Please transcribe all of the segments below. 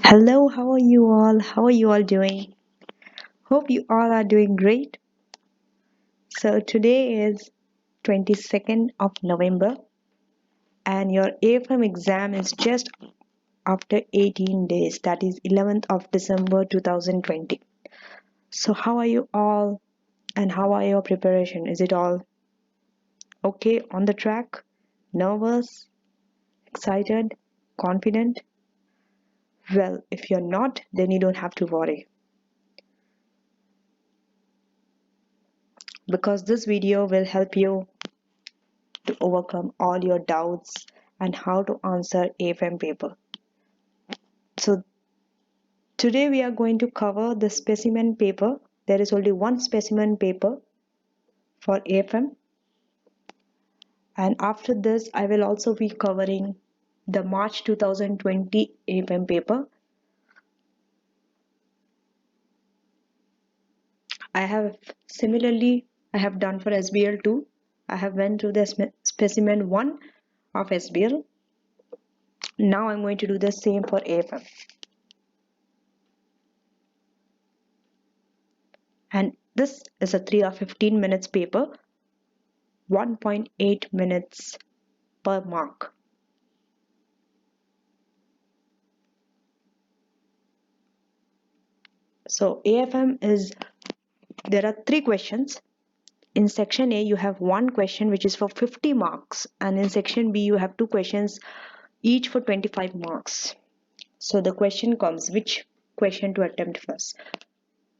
Hello, how are you all? How are you all doing? Hope you all are doing great. So today is 22nd of November and your AFM exam is just after 18 days, that is 11th of December 2020. So how are you all and how are your preparation? Is it all okay, on the track? Nervous? Excited? Confident? Well, if you're not, then you don't have to worry, because this video will help you to overcome all your doubts and how to answer AFM paper. So today we are going to cover the specimen paper. There is only one specimen paper for AFM, and after this I will also be covering the March 2020 AFM paper. I have done for SBL 2. I have went through the specimen 1 of SBL. Now I'm going to do the same for AFM. And this is a 3 or 15 minutes paper, 1.8 minutes per mark. So AFM is, there are 3 questions. In section A you have 1 question which is for 50 marks, and in section B you have 2 questions each for 25 marks. So the question comes, which question to attempt first?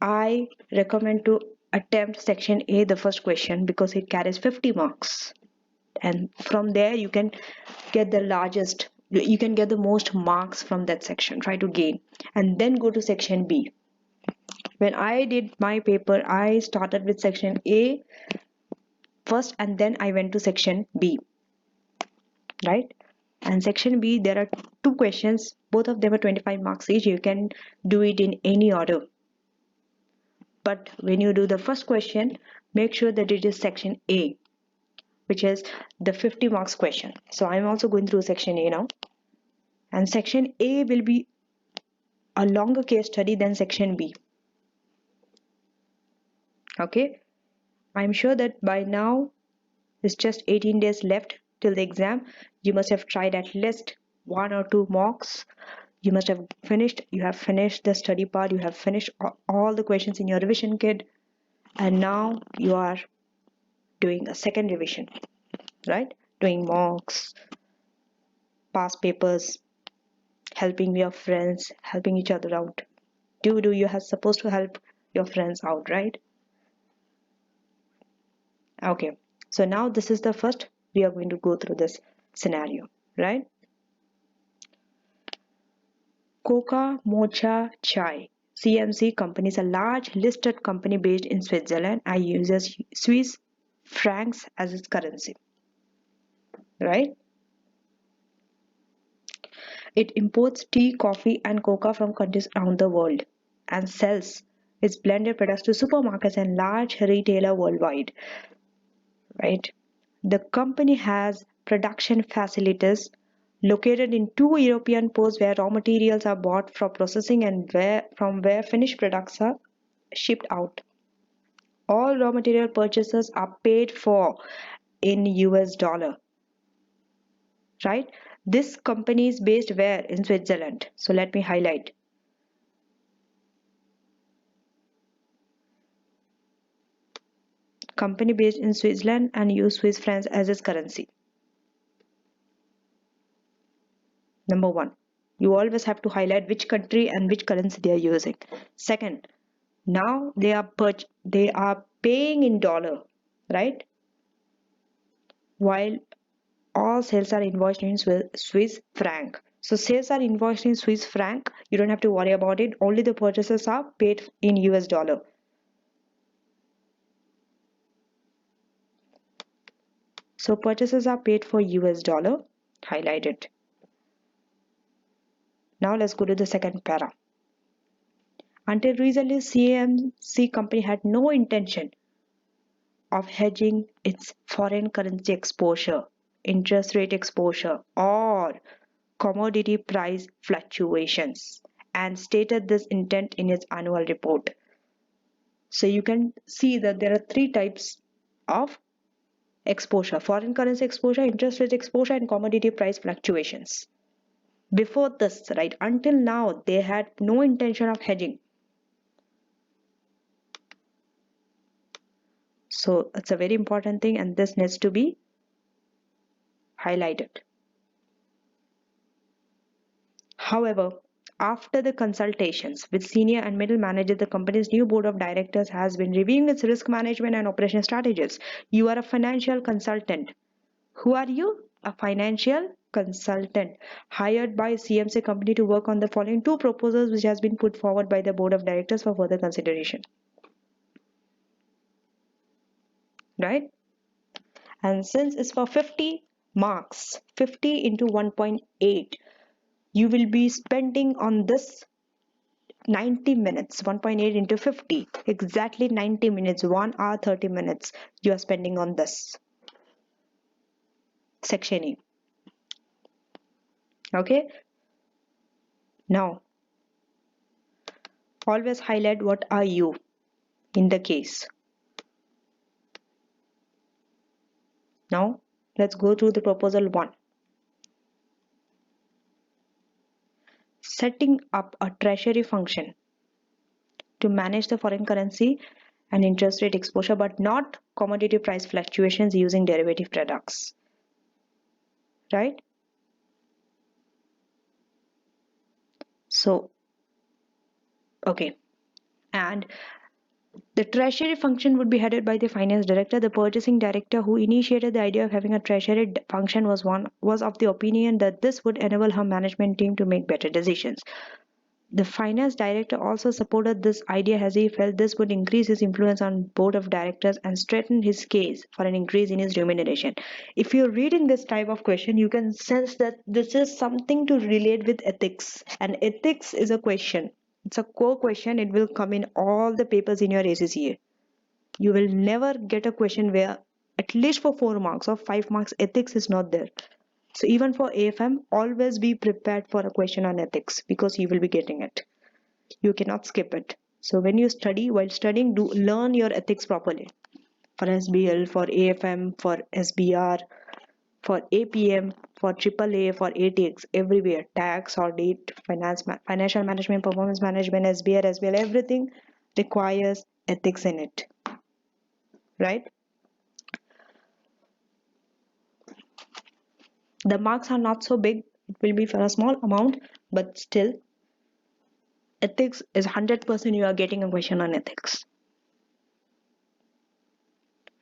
I recommend to attempt section A, the first question, because it carries 50 marks, and from there you can get the most marks from that section. Try to gain and then go to section B. When I did my paper, I started with section A first and then I went to section B, right? And section B, there are 2 questions, both of them are 25 marks each. You can do it in any order, but when you do the first question, make sure that it is section A, which is the 50 marks question. So I'm also going through section A now, and section A will be a longer case study than section B. Okay, I'm sure that by now it's just 18 days left till the exam. You must have tried at least 1 or 2 mocks. You have finished the study part, you have finished all the questions in your revision kit, and now you are doing a second revision, right? Doing mocks, past papers, helping your friends, helping each other out. You are supposed to help your friends out, right? Okay, so now this is the first, we are going to go through this scenario, right? Coca Mocha Chai CMC company is a large listed company based in Switzerland and uses Swiss francs as its currency, right? It imports tea, coffee, and cocoa from countries around the world and sells its blended products to supermarkets and large retailers worldwide, right? The company has production facilities located in 2 European ports where raw materials are bought for processing and from where finished products are shipped out. All raw material purchases are paid for in US dollar, right? This company is based where? In Switzerland. So let me highlight. Company based in Switzerland and use Swiss francs as its currency. Number 1. You always have to highlight which country and which currency they are using. Second, now they are paying in dollar, right? While all sales are invoiced in Swiss franc. So sales are invoiced in Swiss franc. You don't have to worry about it. Only the purchases are paid in US dollar. So purchases are paid for US dollar. Highlight it. Now let's go to the second para. Until recently, CMC company had no intention of hedging its foreign currency exposure, interest rate exposure, or commodity price fluctuations, and stated this intent in its annual report. So you can see that there are three types of exposure: foreign currency exposure, interest rate exposure, and commodity price fluctuations. Before this, right, until now, they had no intention of hedging. So it's a very important thing, and this needs to be highlighted. However, after the consultations with senior and middle managers, the company's new board of directors has been reviewing its risk management and operation strategies. You are a financial consultant. Who are you? A financial consultant hired by CMC company to work on the following two proposals, which has been put forward by the board of directors for further consideration. Right? And since it's for 50 marks, 50 into 1.8, you will be spending on this 90 minutes. 1.8 into 50, exactly 90 minutes, 1 hour 30 minutes you are spending on this section E. Okay, now always highlight what are you in the case. Now let's go through the proposal 1. Setting up a treasury function to manage the foreign currency and interest rate exposure, but not commodity price fluctuations using derivative products. Right? So, okay. And the treasury function would be headed by the finance director. The purchasing director who initiated the idea of having a treasury function was of the opinion that this would enable her management team to make better decisions. The finance director also supported this idea as he felt this would increase his influence on board of directors and strengthen his case for an increase in his remuneration. If you're reading this type of question, you can sense that this is something to relate with ethics. And ethics is a question. It's a core question. It will come in all the papers in your ACCA. You will never get a question where at least for 4 marks or 5 marks ethics is not there. So even for AFM, always be prepared for a question on ethics because you will be getting it. You cannot skip it. So when you study, while studying, do learn your ethics properly. For SBL, for AFM, for SBR, for APM, for AAA, for ATX, everywhere, tax, audit, financial management, performance management, SBR, SBL, everything requires ethics in it. Right? The marks are not so big, it will be for a small amount, but still ethics is 100% you are getting a question on ethics.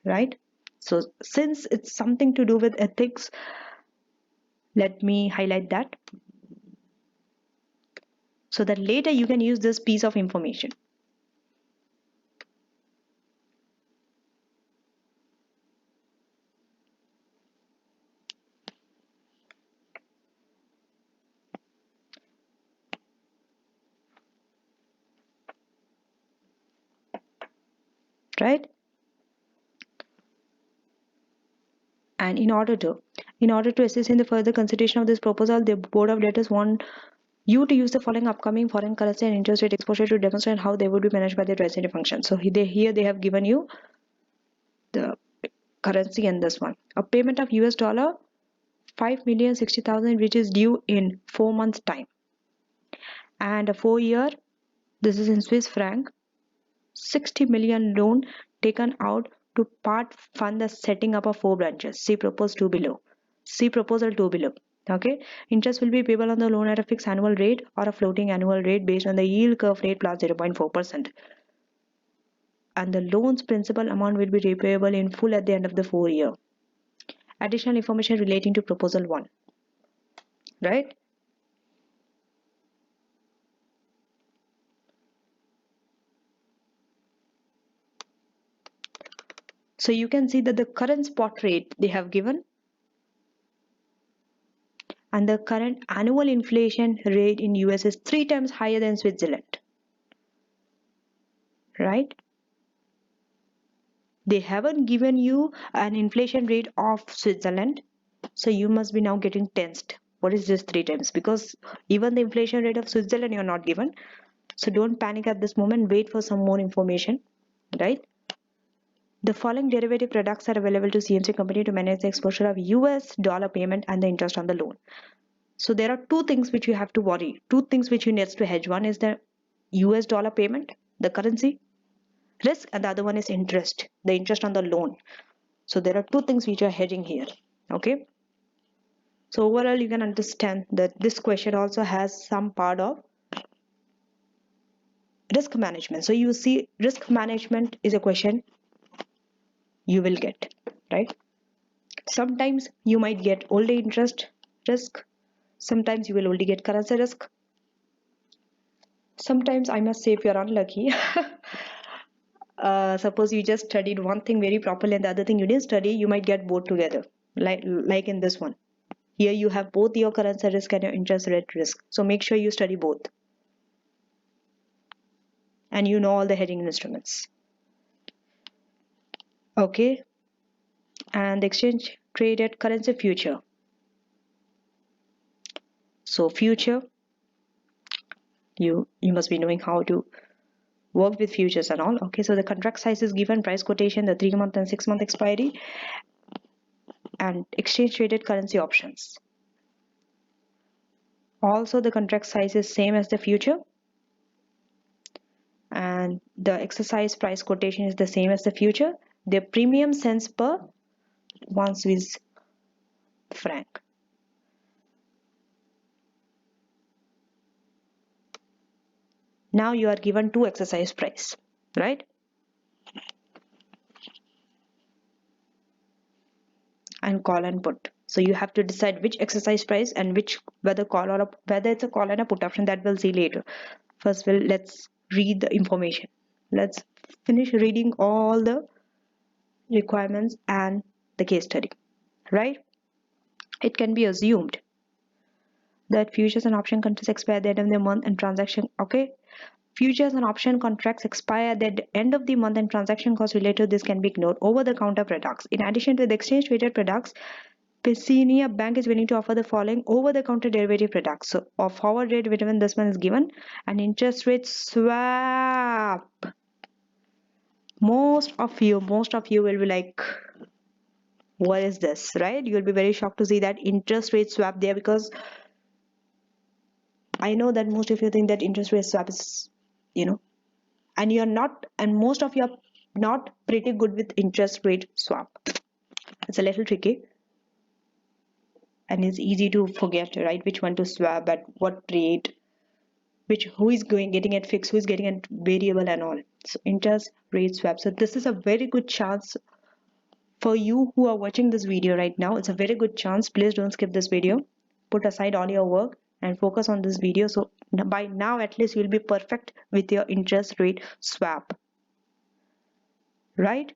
Right? So since it's something to do with ethics, let me highlight that so that later you can use this piece of information. Right? And in order to assist in the further consideration of this proposal, the board of directors want you to use the following upcoming foreign currency and interest rate exposure to demonstrate how they would be managed by the treasury function. So here they have given you the currency and this one. A payment of US dollar 5,060,000 which is due in 4 months time. And a 4-year, this is in Swiss franc, 60 million loan taken out to part fund the setting up of 4 branches. See proposal 2 below. Okay, interest will be payable on the loan at a fixed annual rate or a floating annual rate based on the yield curve rate plus 0.4%. And the loan's principal amount will be repayable in full at the end of the 4 year. Additional information relating to proposal 1. Right? So you can see that the current spot rate they have given and the current annual inflation rate in US is 3 times higher than Switzerland. Right? They haven't given you an inflation rate of Switzerland, so you must be now getting tensed. what is this 3 times, because even the inflation rate of Switzerland you're not given. So don't panic at this moment, wait for some more information, right? The following derivative products are available to CMC company to manage the exposure of US dollar payment and the interest on the loan. So there are two things which you have to worry, two things which you need to hedge. One is the US dollar payment, the currency risk, and the other one is interest, the interest on the loan. So there are two things which are hedging here. Okay. So overall you can understand that this question also has some part of risk management. So you see risk management is a question you will get, right? Sometimes you might get only interest risk, sometimes you will only get currency risk, sometimes I must say if you're unlucky suppose you just studied one thing very properly and the other thing you didn't study, you might get both together, like in this one. Here you have both your currency risk and your interest rate risk, so make sure you study both and you know all the hedging instruments. Okay. And exchange traded currency future. So future, you must be knowing how to work with futures and all. Okay, so the contract size is given, price quotation, the 3-month and 6-month expiry, and exchange traded currency options. Also the contract size is same as the future, and the exercise price quotation is the same as the future. The premium cents per 1 Swiss franc. Now you are given two exercise price, right? And call and put. So you have to decide which exercise price and which whether it's a call and a put option. That we'll see later. First, let's read the information. Let's finish reading all the requirements and the case study, right? It can be assumed that futures and option contracts expire at the end of the month and transaction. Okay, futures and option contracts expire at the end of the month and transaction costs related to this can be ignored. Over-the-counter products. In addition to the exchange-traded products, Pessinia Bank is willing to offer the following over-the-counter derivative products. So, a forward rate when this one is given, an interest rate swap. Most of you will be like, what is this, right? You'll be very shocked to see that interest rate swap there, because I know that most of you think that interest rate swap is, and you're not, and most of you are not pretty good with interest rate swap. It's a little tricky. And it's easy to forget, right? Which one to swap at what rate, who is getting it fixed, who is getting it variable and all. So interest rate swap. So this is a very good chance for you who are watching this video right now. It's a very good chance. Please don't skip this video. Put aside all your work and focus on this video. So by now at least you'll be perfect with your interest rate swap, right?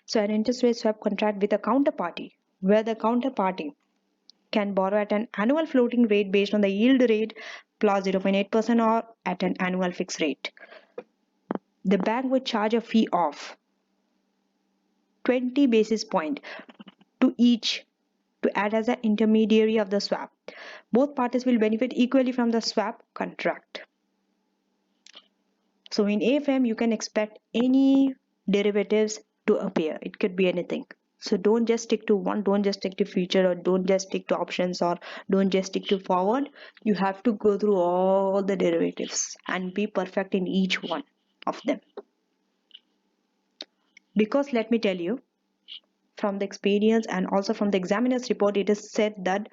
So an interest rate swap contract with a counterparty, where the counterparty can borrow at an annual floating rate based on the yield rate plus 0.8% or at an annual fixed rate. The bank would charge a fee of 20 basis points to each to act as an intermediary of the swap. Both parties will benefit equally from the swap contract. So in AFM, you can expect any derivatives to appear. It could be anything. So don't just stick to one, don't just stick to future, or don't just stick to options, or don't just stick to forward. You have to go through all the derivatives and be perfect in each one of them. Because let me tell you, from the experience and also from the examiner's report, it is said that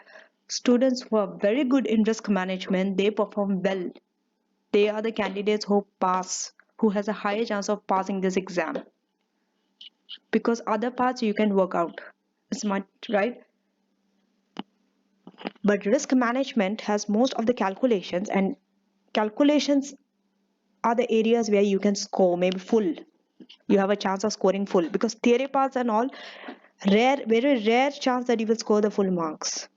students who are very good in risk management, they perform well. They are the candidates who pass, who has a higher chance of passing this exam. Because other parts you can work out. It's much, right? But risk management has most of the calculations, and calculations are the areas where you can score maybe full. You have a chance of scoring full, because theory parts and all, very rare chance that you will score the full marks.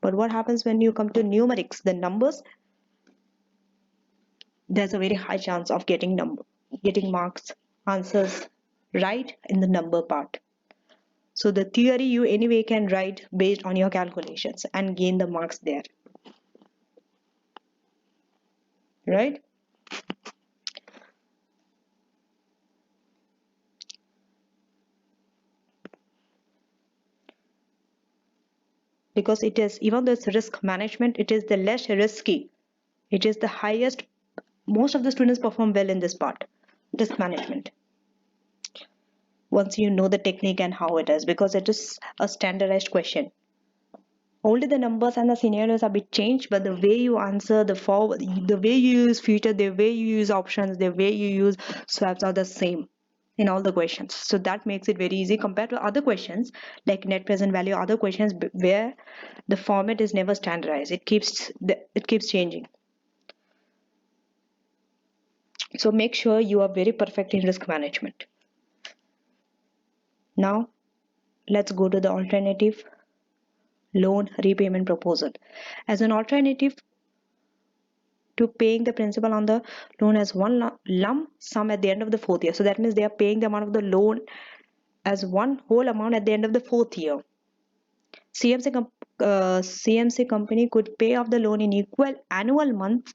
But what happens when you come to numerics, the numbers, there's a very high chance of getting marks, answers right in the number part. So the theory you anyway can write based on your calculations and gain the marks there, right? Because it is, even though it's risk management, it is the less risky. It is the highest. Most of the students perform well in this part, risk management, once you know the technique and how it is, because it is a standardized question. Only the numbers and the scenarios are a bit changed, but the way you answer, the way you use future, the way you use options, the way you use swaps are the same in all the questions. So that makes it very easy compared to other questions like net present value, other questions where the format is never standardized. It keeps changing. So make sure you are very perfect in risk management. Now let's go to the alternative loan repayment proposal. As an alternative to paying the principal on the loan as one lump sum at the end of the fourth year. So that means they are paying the amount of the loan as one whole amount at the end of the fourth year. CMC company could pay off the loan in equal annual months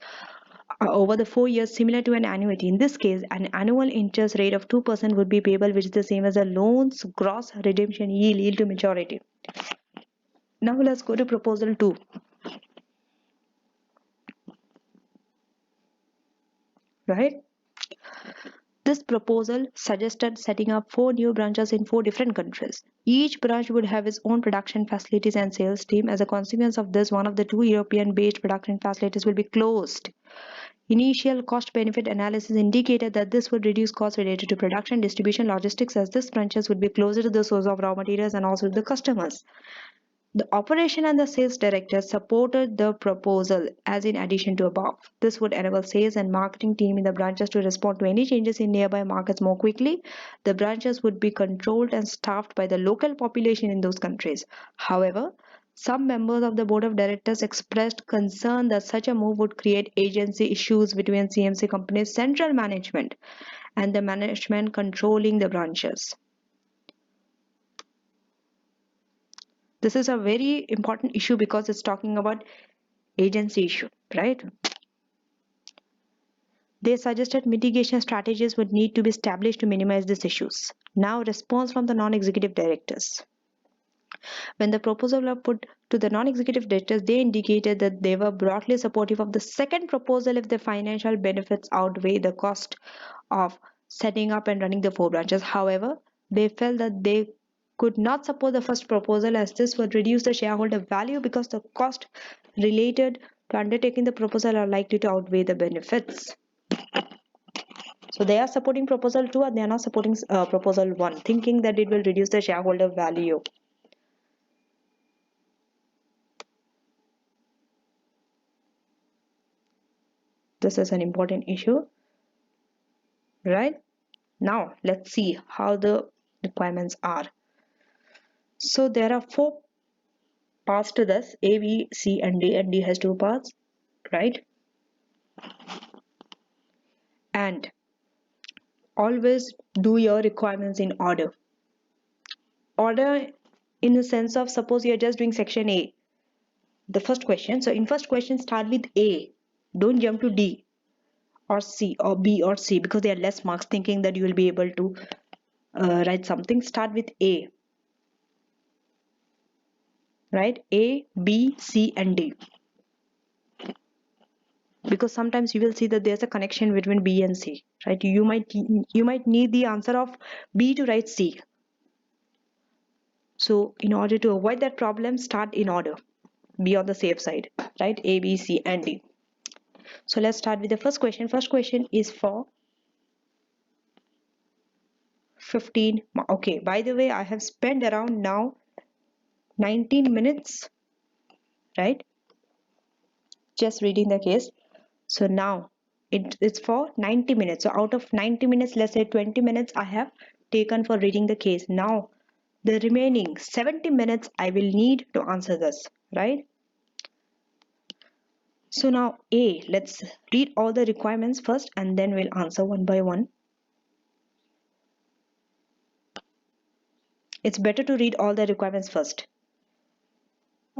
over the 4 years, similar to an annuity. In this case, an annual interest rate of 2% would be payable, which is the same as a loan's gross redemption yield to maturity. Now let's go to proposal 2. Right? This proposal suggested setting up 4 new branches in 4 different countries. Each branch would have its own production facilities and sales team. As a consequence of this, one of the 2 European-based production facilities will be closed. Initial cost-benefit analysis indicated that this would reduce costs related to production, distribution, logistics, as these branches would be closer to the source of raw materials and also to the customers. The operation and the sales director supported the proposal as in addition to above. This would enable sales and marketing team in the branches to respond to any changes in nearby markets more quickly. The branches would be controlled and staffed by the local population in those countries. However, some members of the board of directors expressed concern that such a move would create agency issues between CMC company's central management and the management controlling the branches. This is a very important issue because it's talking about agency issue, right? They suggested mitigation strategies would need to be established to minimize these issues. Now, response from the non-executive directors. When the proposal was put to the non-executive directors, they indicated that they were broadly supportive of the second proposal if the financial benefits outweigh the cost of setting up and running the 4 branches. However, they felt that they could not support the first proposal as this would reduce the shareholder value because the cost related to undertaking the proposal are likely to outweigh the benefits. So they are supporting proposal 2 and they are not supporting proposal 1, thinking that it will reduce the shareholder value. This is an important issue, right? Now let's see how the requirements are. So there are 4 parts to this: A, B, C and D has 2 parts, right? And always do your requirements in order. Order in the sense of, suppose you're just doing section A, the first question. So in first question, start with A. Don't jump to D or C or B or C because they are less marks, thinking that you will be able to write something. Start with A. Right? A, B, C and D. Because sometimes you will see that there's a connection between B and C, right? You might need the answer of B to write C. So in order to avoid that problem, start in order. Be on the safe side, right? A, B, C and D. So let's start with the first question. First question is for 15. Okay, by the way, I have spent around now 19 minutes, right? Just reading the case. So now it's for 90 minutes. So out of 90 minutes, let's say 20 minutes I have taken for reading the case. Now the remaining 70 minutes I will need to answer this, right? So now A, let's read all the requirements first and then we'll answer one by one. It's better to read all the requirements first,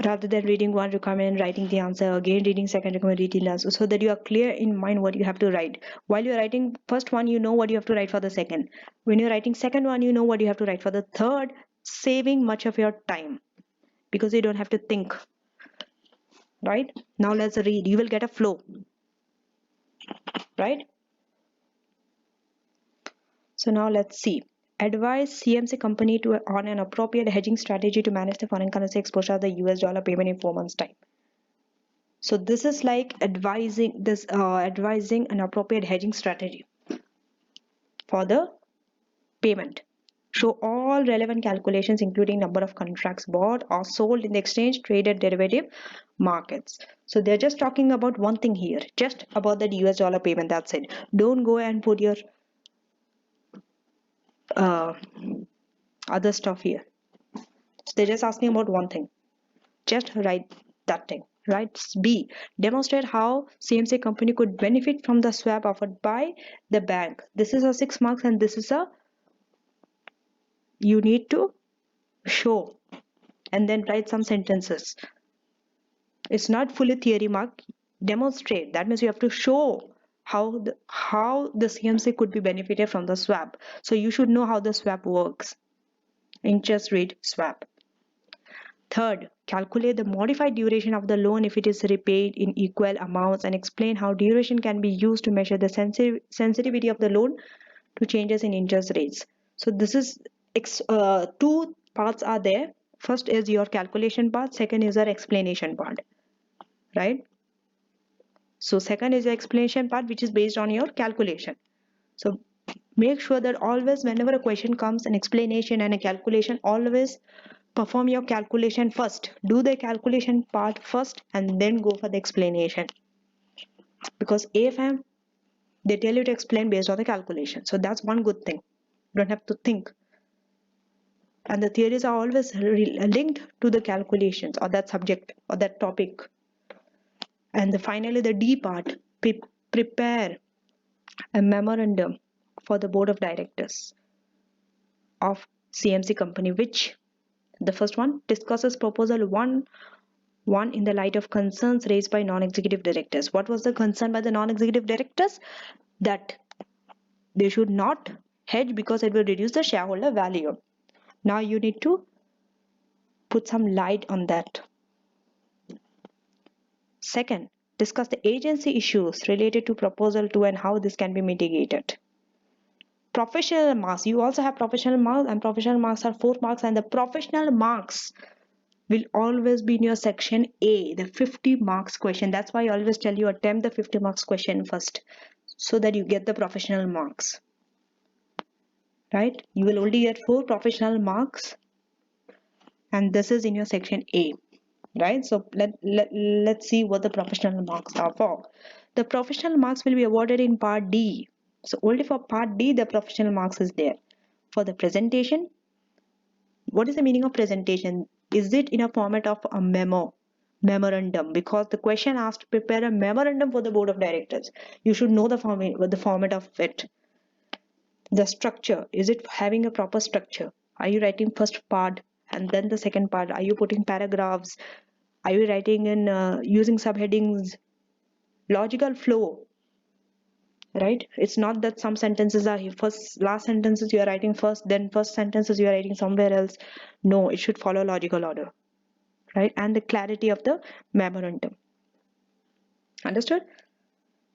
rather than reading one requirement, writing the answer, again reading second requirement, reading the answer, so that you are clear in mind what you have to write. While you're writing first one, you know what you have to write for the second. When you're writing second one, you know what you have to write for the third, saving much of your time because you don't have to think. Right? Now let's read. You will get a flow. Right? So now let's see. Advise CMC company on an appropriate hedging strategy to manage the foreign currency exposure of the US dollar payment in 4 months' time. So this is like advising an appropriate hedging strategy for the payment. Show all relevant calculations, including number of contracts bought or sold in the exchange traded derivative markets. So they're just talking about one thing here, just about that US dollar payment. That's it. Don't go and put your other stuff here. So they're just asking about one thing. Just write that thing. Right? B. Demonstrate how CMC company could benefit from the swap offered by the bank. This is a 6 marks and this is a you need to show and then write some sentences. It's not fully theory mark. Demonstrate. That means you have to show how the CMC could be benefited from the swap. So you should know how the swap works. Interest rate swap. Third, calculate the modified duration of the loan if it is repaid in equal amounts and explain how duration can be used to measure the sensitivity of the loan to changes in interest rates. So this is two parts are there. First is your calculation part, second is your explanation part. Right? So second is the explanation part, which is based on your calculation. So make sure that always whenever a question comes, an explanation and a calculation, always perform your calculation first. Do the calculation part first and then go for the explanation. Because AFM, they tell you to explain based on the calculation. So that's one good thing. You don't have to think. And the theories are always linked to the calculations or that subject or that topic. And finally, the D part, prepare a memorandum for the board of directors of CMC company, which the first one discusses proposal one in the light of concerns raised by non-executive directors. What was the concern by the non-executive directors? That they should not hedge because it will reduce the shareholder value. Now you need to put some light on that. Second, discuss the agency issues related to proposal 2 and how this can be mitigated. Professional marks. You also have professional marks, and professional marks are 4 marks, and the professional marks will always be in your section A, the 50 marks question. That's why I always tell you attempt the 50 marks question first so that you get the professional marks. Right? You will only get 4 professional marks and this is in your section A. Right? So let's see what the professional marks are for. The professional marks will be awarded in part D. So only for part D the professional marks is there. For the presentation, what is the meaning of presentation? Is it in a format of a memorandum? Because the question asked to prepare a memorandum for the board of directors. You should know the format of it. The structure, is it having a proper structure? Are you writing first part and then the second part? Are you putting paragraphs? Are you writing in using subheadings? Logical flow. Right? It's not that some sentences are last sentences you are writing first, then first sentences you are writing somewhere else. No, it should follow logical order. Right? And the clarity of the memorandum. Understood?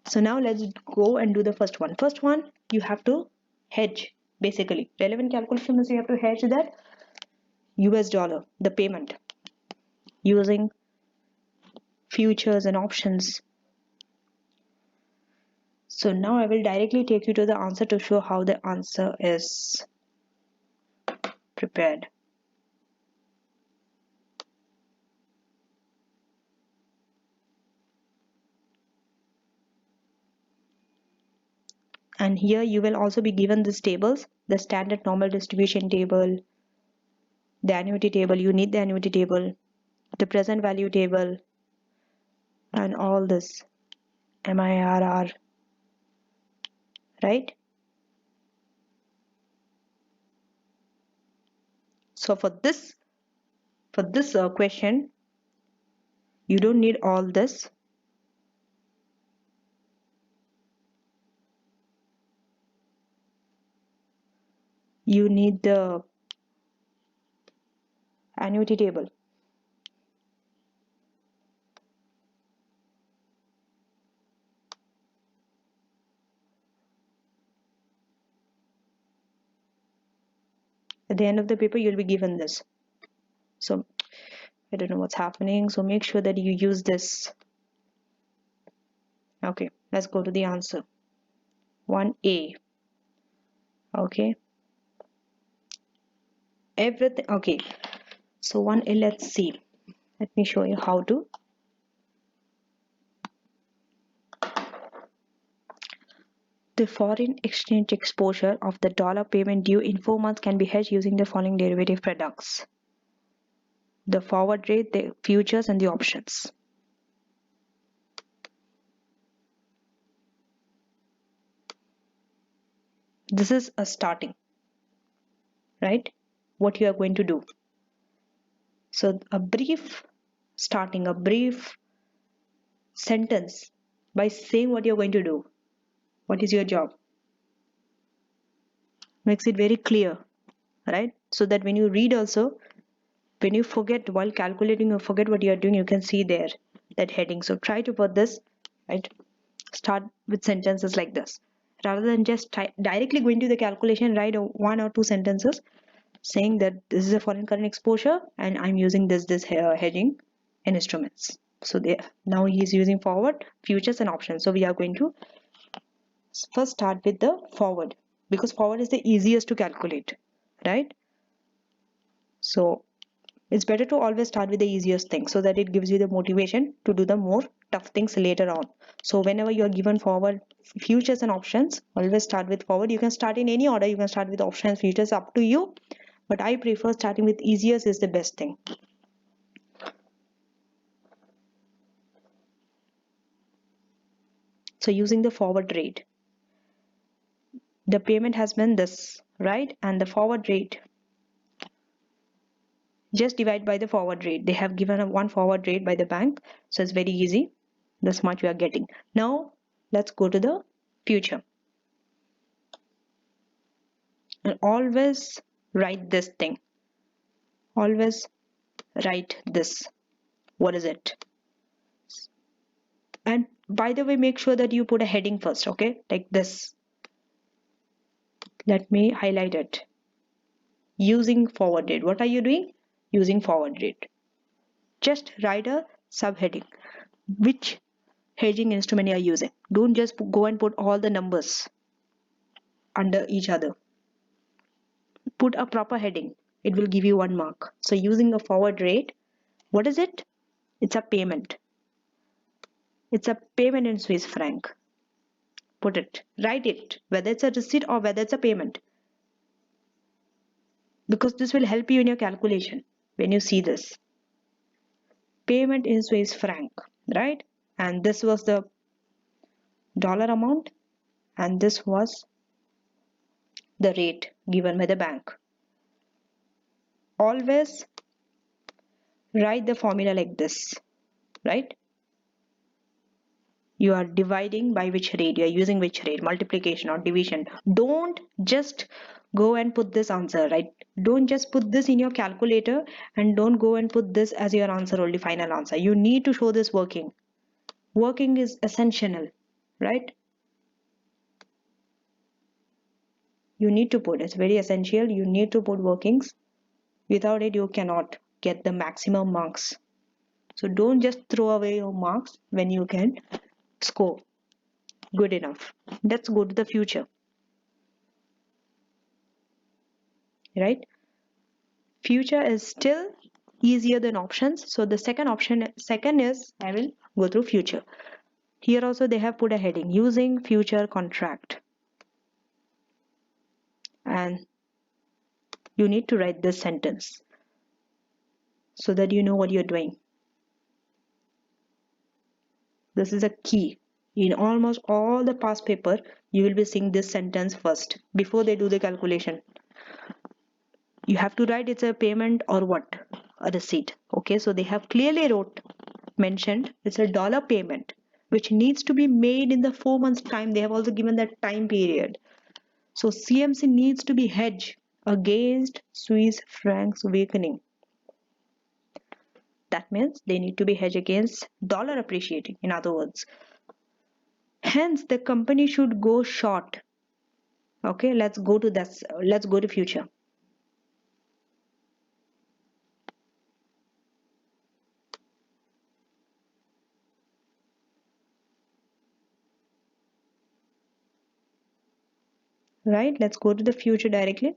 So now let's go and do the first one. First one, you have to hedge. Basically, relevant calculation is you have to hedge that US dollar, the payment, using futures and options. So now I will directly take you to the answer to show how the answer is prepared. And here you will also be given these tables, the standard normal distribution table, the annuity table, you need the annuity table, the present value table, and all this MIRR, right? So for this question, you don't need all this. You need the annuity table. At the end of the paper, you'll be given this. So I don't know what's happening. So make sure that you use this. Okay, let's go to the answer. 1A. Okay. Everything. Okay. So 1A, let's see. Let me show you how to. The foreign exchange exposure of the dollar payment due in 4 months can be hedged using the following derivative products: the forward rate, the futures, and the options. This is a starting, right? What you are going to do. So a brief starting, a brief sentence by saying what you're going to do. What is your job? Makes it very clear, right? So that when you read also, when you forget while calculating or forget what you are doing, you can see there that heading. So try to put this, right? Start with sentences like this. Rather than just directly going to the calculation, write 1 or 2 sentences saying that this is a foreign currency exposure and I'm using this hedging instruments. So now he is using forward, futures, and options. So we are going to first start with the forward, because forward is the easiest to calculate, right? So it's better to always start with the easiest thing so that it gives you the motivation to do the more tough things later on. So whenever you are given forward, futures, and options, always start with forward. You can start in any order. You can start with options, futures, up to you. But I prefer starting with easiest is the best thing. So using the forward rate, the payment has been this, right? And the forward rate, just divide by the forward rate. They have given one forward rate by the bank, so it's very easy. This much we are getting. Now let's go to the future. And always write this thing. Always write this. What is it? And by the way, make sure that you put a heading first, okay? Like this. Let me highlight it. Using forward rate. What are you doing? Using forward rate. Just write a subheading. Which hedging instrument you are using. Don't just go and put all the numbers under each other. Put a proper heading. It will give you 1 mark. So using a forward rate, what is it? It's a payment. It's a payment in Swiss franc. Put it. Write it. Whether it's a receipt or whether it's a payment. Because this will help you in your calculation when you see this. Payment in Swiss franc, right? And this was the dollar amount, and this was the rate given by the bank. Always write the formula like this, right? You are dividing by which rate, you are using which rate, multiplication or division. Don't just go and put this answer, right? Don't just put this in your calculator and don't go and put this as your answer, only final answer. You need to show this working. Working is essential, right? You need to put, it's very essential. You need to put workings. Without it, you cannot get the maximum marks. So don't just throw away your marks when you can score good enough. Let's go to the future, right? Future is still easier than options. So the second is I will go through future. Here also they have put a heading, using future contract. And you need to write this sentence so that you know what you're doing. This is a key. In almost all the past paper, you will be seeing this sentence first before they do the calculation. you have to write it's a payment or what, a receipt. Okay, so they have clearly mentioned it's a dollar payment which needs to be made in the 4 months time. They have also given that time period. So CMC needs to be hedged against Swiss francs weakening. That means they need to be hedged against dollar appreciating, in other words. Hence the company should go short. Okay, let's go to this, let's go to future. Right, let's go to the future directly.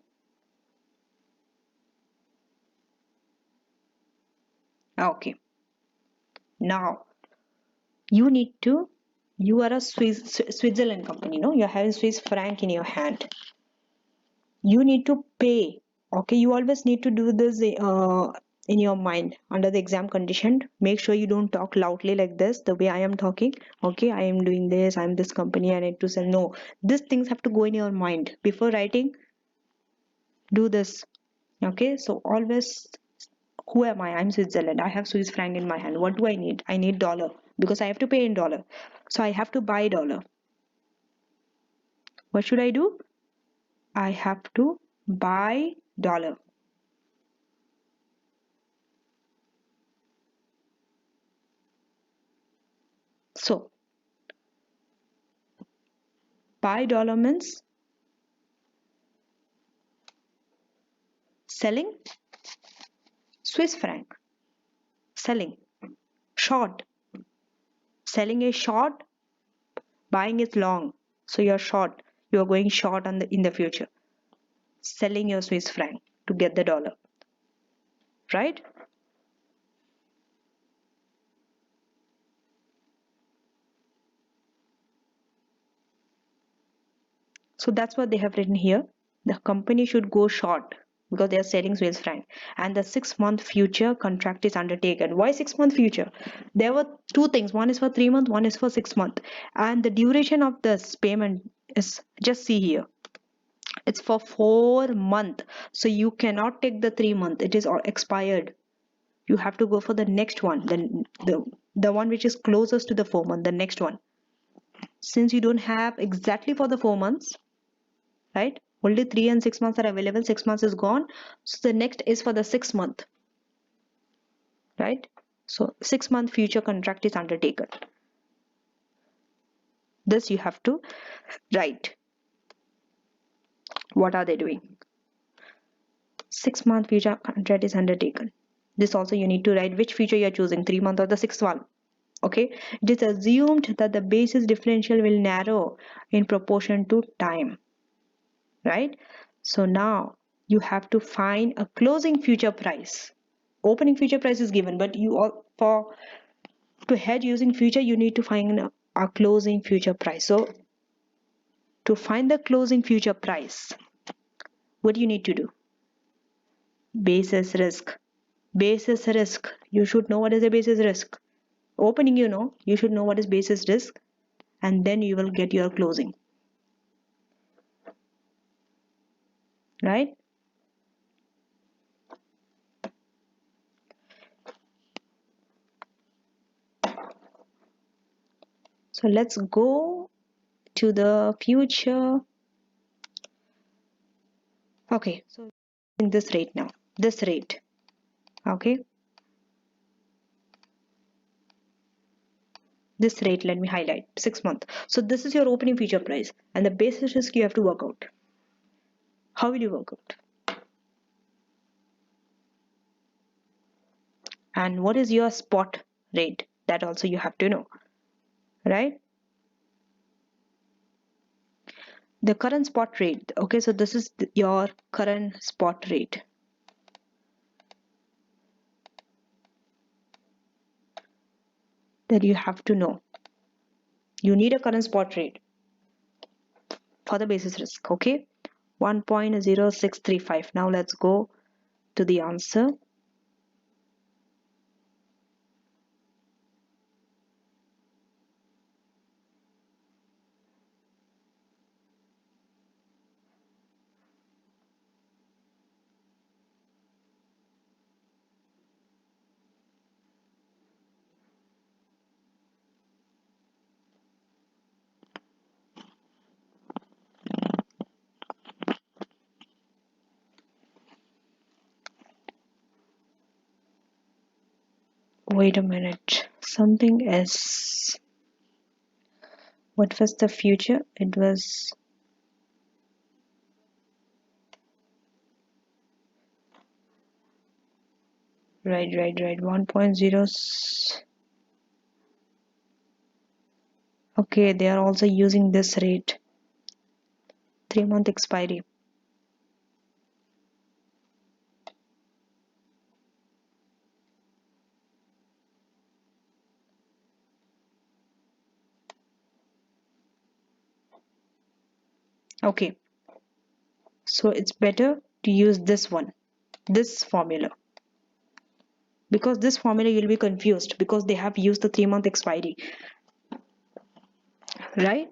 Okay, now you need to, you are a Switzerland company, no, you're having Swiss franc in your hand. You need to pay. Okay, you always need to do this in your mind under the exam condition. Make sure you don't talk loudly like this, the way I am talking. Okay, I am doing this, I'm this company, I need to sell. No, these things have to go in your mind before writing. Do this. Okay, so always, who am I? I'm Switzerland. I have Swiss franc in my hand. What do I need? I need dollar because I have to pay in dollar. So I have to buy dollar. What should I do? I have to buy dollar. So buy dollar means selling Swiss franc. Selling. Short. Selling is short, buying is long. So you're short. You're going short on in the future. Selling your Swiss franc to get the dollar. Right? So that's what they have written here. The company should go short because they are selling Swiss franc, and the 6-month future contract is undertaken. Why 6-month future? There were two things. One is for 3 months, one is for 6 months, and the duration of this payment is, just see here, it's for 4 months. So you cannot take the 3 month, it is all expired. You have to go for the next one, the one which is closest to the 4 month, the next one. Since you don't have exactly for the 4 months, right, only 3 and 6 months are available, 6 months is gone, so the next is for the 6 month, right? So 6-month future contract is undertaken. This you have to write. What are they doing? 6-month future contract is undertaken. This also you need to write which future you are choosing, 3 month or the 6th one. Okay, it is assumed that the basis differential will narrow in proportion to time, right? So now you have to find a closing future price. Opening future price is given, but you all, for to hedge using future, you need to find a closing future price. So to find the closing future price, what do you need to do? Basis risk. Basis risk. You should know what is a basis risk. Opening, you know, you should know what is basis risk, and then you will get your closing. Right? So let's go to the future. Okay, so in this rate now, this rate. Okay, this rate, let me highlight 6 month. So this is your opening future price, and the basis risk you have to work out. How will you work out? And what is your spot rate? That also you have to know, right? The current spot rate. Okay, so this is your current spot rate. That you have to know. You need a current spot rate for the basis risk. Okay, 1.0635. Now let's go to the answer. Wait a minute. Something else. What was the future? It was right. 1.0. Okay, they are also using this rate. 3-month expiry. Okay, so it's better to use this one, this formula, because this formula you'll be confused because they have used the 3-month expiry, right?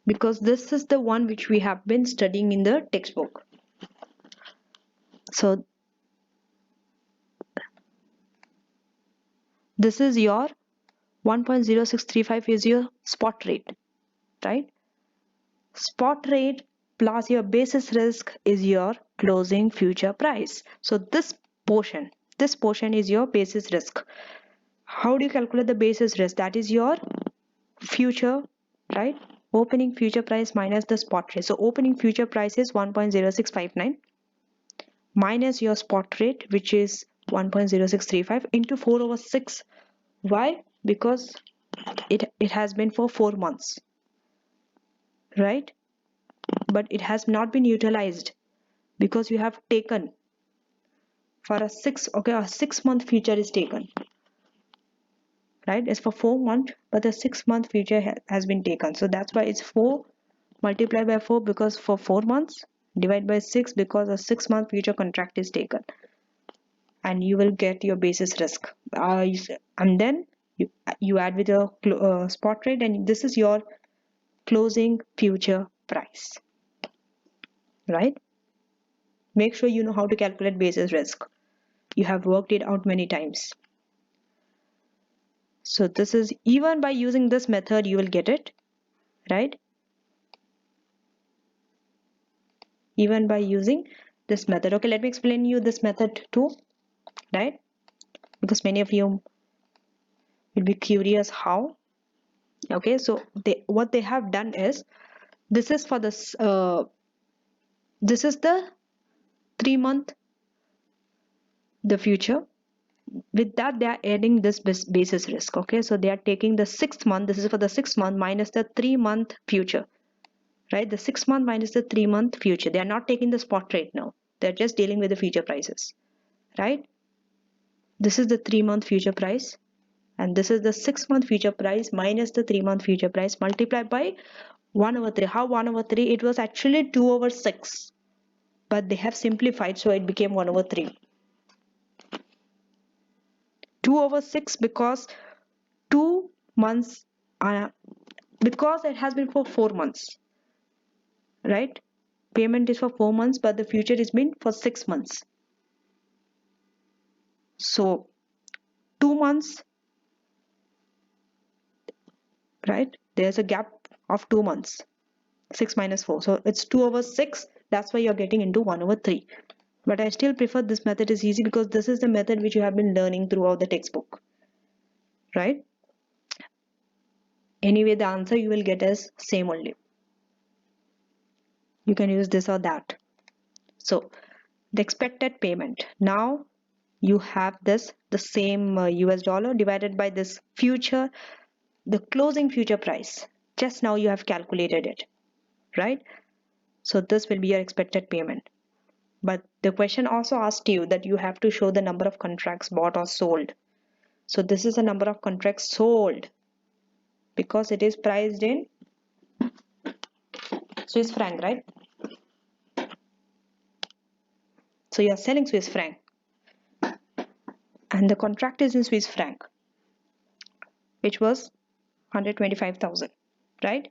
Because this is the one which we have been studying in the textbook. So this is your 1.0635 is your spot rate, right? Spot rate plus your basis risk is your closing future price. So this portion is your basis risk. How do you calculate the basis risk? That is your future, right? Opening future price minus the spot rate. So opening future price is 1.0659 minus your spot rate, which is 1.0635 into 4 over 6. Why? Because it has been for 4 months, right? But it has not been utilized because you have taken for a 6-month future is taken, right? It's for 4 months, but the 6-month future has been taken. So that's why it's 4 multiplied by 4 because for 4 months, divide by 6 because a 6-month future contract is taken, and you will get your basis risk. And then you add with your spot rate, and this is your closing future price, right? Make sure you know how to calculate basis risk. You have worked it out many times. So this is, even by using this method you will get it, right? Even by using this method. Okay, let me explain you this method too, right? Because many of you will be curious how. Okay, so what they have done is, this is for this this is the 3-month, the future. With that they are adding this basis risk. Okay, so they are taking the 6th month, this is for the 6th month minus the 3-month future, right? The 6 month minus the 3-month future. They are not taking the spot rate now, they're just dealing with the future prices, right? This is the 3-month future price, and this is the 6-month future price minus the 3-month future price multiplied by 1 over 3. How 1 over 3? It was actually 2 over 6, but they have simplified, so it became 1 over 3. 2 over 6 because 2 months, because it has been for 4 months, right? Payment is for 4 months, but the future is been for 6 months. So 2 months, right? There's a gap of 2 months. 6 minus 4. So it's 2 over 6. That's why you're getting into 1 over 3. But I still prefer this method is easy because this is the method which you have been learning throughout the textbook, right? Anyway, the answer you will get is same only. You can use this or that. So the expected payment. Now you have this, the same US dollar divided by this future, the closing future price. Just now you have calculated it, right? So this will be your expected payment. But the question also asked you that you have to show the number of contracts bought or sold. So this is the number of contracts sold because it is priced in Swiss franc, right? So you are selling Swiss franc and the contract is in Swiss franc, which was 125,000, right?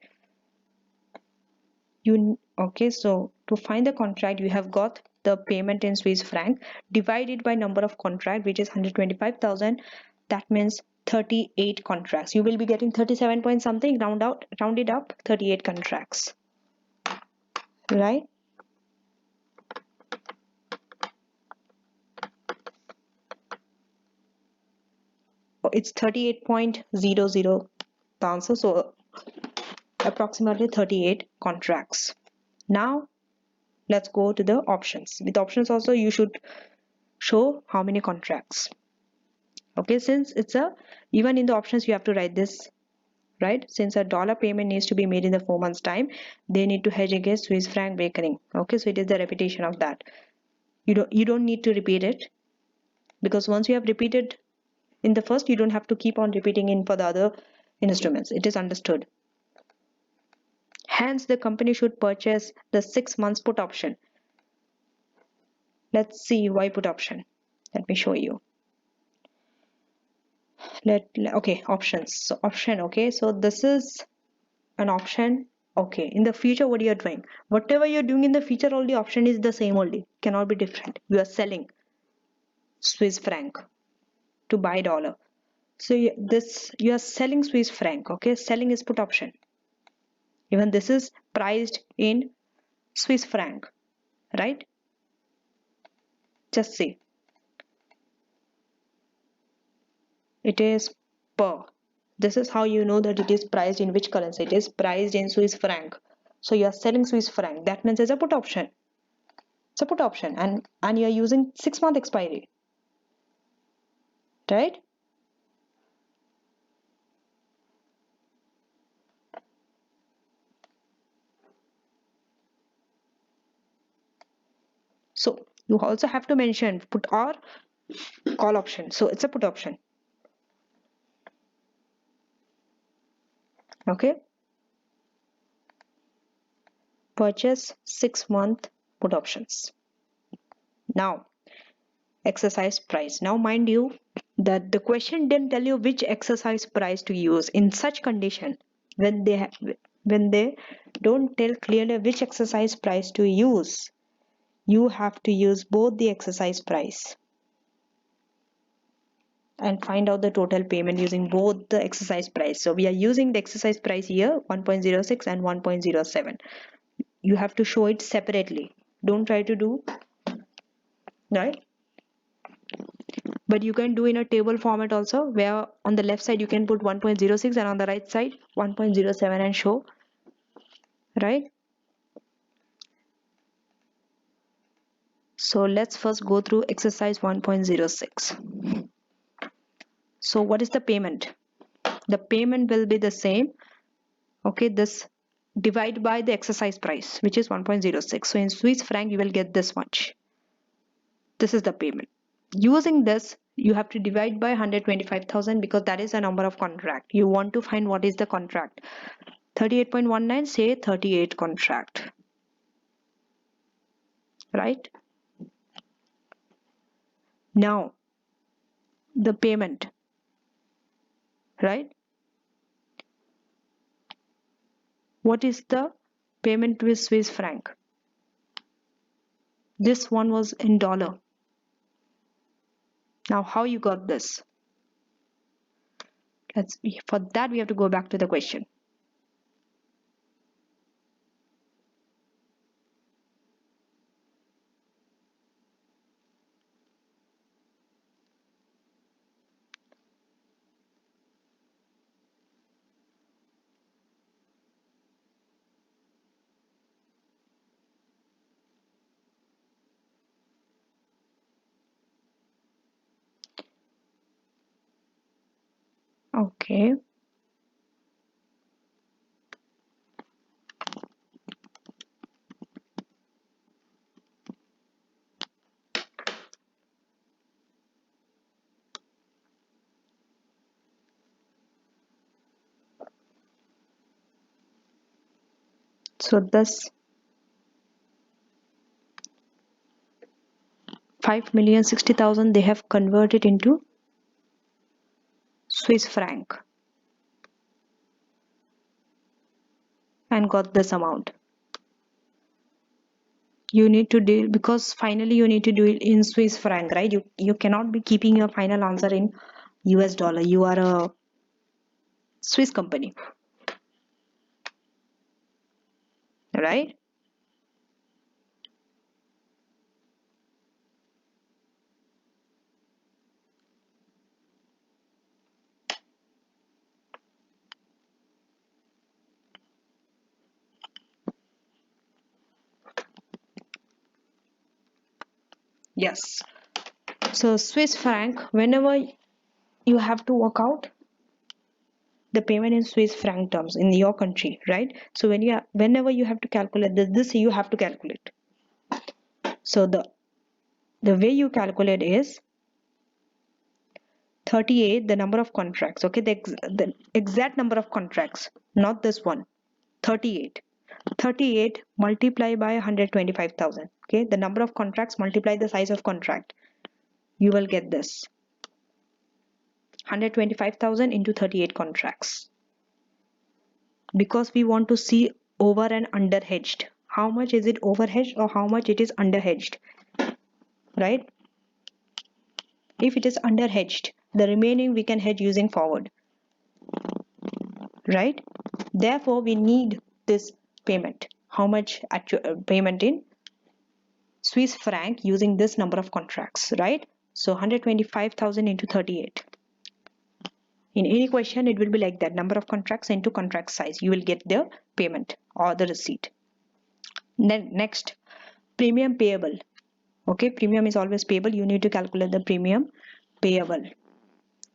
Okay, so to find the contract, you have got the payment in Swiss franc divided by number of contract, which is 125,000. That means 38 contracts. You will be getting 37 point something, round it up, 38 contracts, right? it's 38.00 the answer, so approximately 38 contracts. Now let's go to the options. With options also you should show how many contracts. Okay, since it's a, even in the options you have to write this, right? Since a dollar payment needs to be made in the 4 months time, they need to hedge against Swiss franc weakening. Okay, so it is the repetition of that. You don't need to repeat it, because once you have repeated in the first, you don't have to keep on repeating in for the other instruments. It is understood. Hence the company should purchase the 6 months put option. Let's see why put option. Let me show you. Okay, options. So option, okay, so this is an option. Okay, in the future what you are doing, whatever you're doing in the future, all the option is the same only, cannot be different. You are selling Swiss franc to buy dollar, so you are selling Swiss franc. Okay, selling is put option. Even this is priced in Swiss franc, right? Just see, it is per. This is how you know that it is priced in which currency. It is priced in Swiss franc. So you are selling Swiss franc. That means it's a put option. It's a put option, and you are using 6-month expiry, right? So you also have to mention put or call option. So it's a put option. Okay. Purchase 6-month put options. Now exercise price. Now mind you that the question didn't tell you which exercise price to use in such condition. When they don't tell clearly which exercise price to use, you have to use both the exercise price and find out the total payment using both the exercise price. So we are using the exercise price here 1.06 and 1.07. You have to show it separately. Don't try to do, right? But you can do in a table format also, where on the left side you can put 1.06 and on the right side 1.07 and show, right? So let's first go through exercise 1.06. So what is the payment? The payment will be the same. Okay, this divide by the exercise price, which is 1.06. So in Swiss franc you will get this much. This is the payment. Using this, you have to divide by 125,000, because that is the number of contract. You want to find what is the contract. 38.19, say 38 contract, right? Now the payment, right? What is the payment with Swiss franc? This one was in dollar. Now how you got this? For that we have to go back to the question. Okay. So this 5,060,000 they have converted into Swiss franc and got this amount. You need to do, because finally you need to do it in Swiss franc, right? You cannot be keeping your final answer in US dollar. You are a Swiss company, right? Yes. So Swiss franc, whenever you have to work out the payment in Swiss franc terms in your country, right? So whenever you have to calculate this you have to calculate. So the way you calculate is 38, the number of contracts, okay, the exact number of contracts, not this one. 38 multiply by 125,000, okay, the number of contracts multiply the size of contract, you will get this 125,000 into 38 contracts. Because we want to see over and under hedged, how much is it over hedged or how much it is under hedged, right? If it is under hedged, the remaining we can hedge using forward, right? Therefore we need this payment, how much actual payment in Swiss franc using this number of contracts, right? So 125,000 into 38. In any question it will be like that, number of contracts into contract size, you will get the payment or the receipt. Then next, premium payable. Okay, premium is always payable, you need to calculate the premium payable.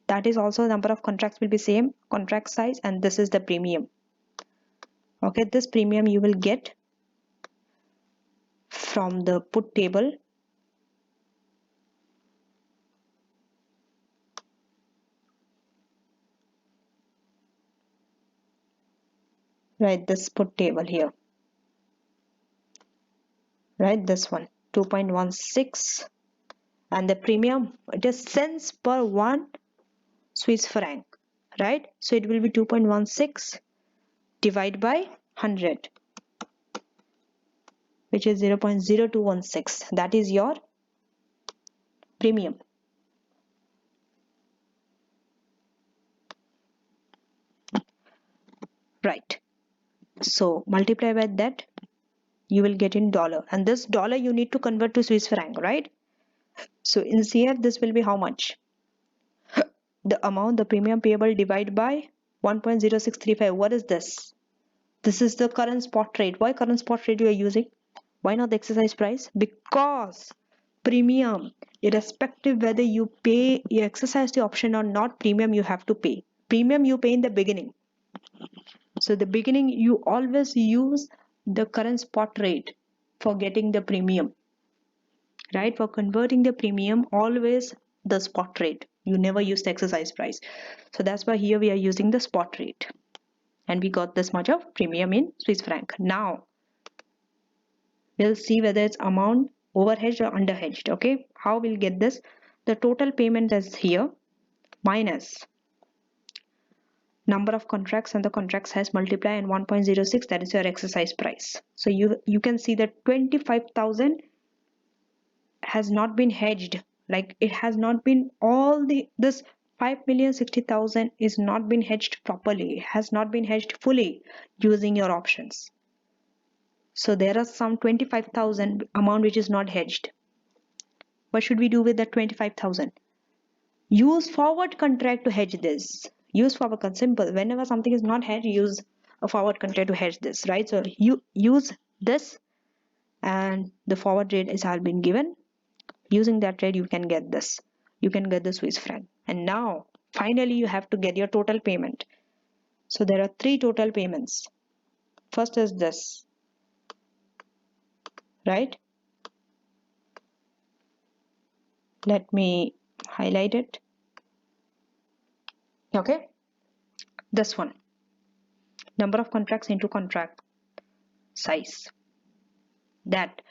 That is also number of contracts will be same, contract size, and this is the premium. Okay, this premium you will get from the put table. Right, this put table here, right, this one 2.16, and the premium, it is cents per 1 Swiss franc, right? So it will be 2.16 divided by 100, which is 0.0216. That is your premium. Right. So multiply by that, you will get in dollar, and this dollar you need to convert to Swiss franc, right? So in CF this will be how much? The amount, the premium payable divided by 1.0635. What is this? This is the current spot rate. Why current spot rate you are using? Why not the exercise price? Because premium, irrespective whether you exercise the option or not, premium you have to pay. Premium you pay in the beginning. So the beginning you always use the current spot rate for getting the premium, right? For converting the premium, always the spot rate. You never use the exercise price. So that's why here we are using the spot rate. And we got this much of premium in Swiss franc. Now we'll see whether it's amount overhedged or underhedged. Okay, how we'll get this? The total payment is here minus number of contracts, and the contract size multiply and 1.06, that is your exercise price. So you can see that 25,000 has not been hedged, like it has not been this 5,060,000 is not been hedged properly, it has not been hedged fully using your options. So there are some 25,000 amount which is not hedged. What should we do with that 25,000? Use forward contract to hedge this. Use forward, simple. Whenever something is not hedged, use a forward contract to hedge this, right? So you use this, and the forward rate is all been given. Using that rate, you can get this. You can get the Swiss franc. And now, finally, you have to get your total payment. So there are 3 total payments. First is this, right? Let me highlight it. Okay, this one, number of contracts into contract size, that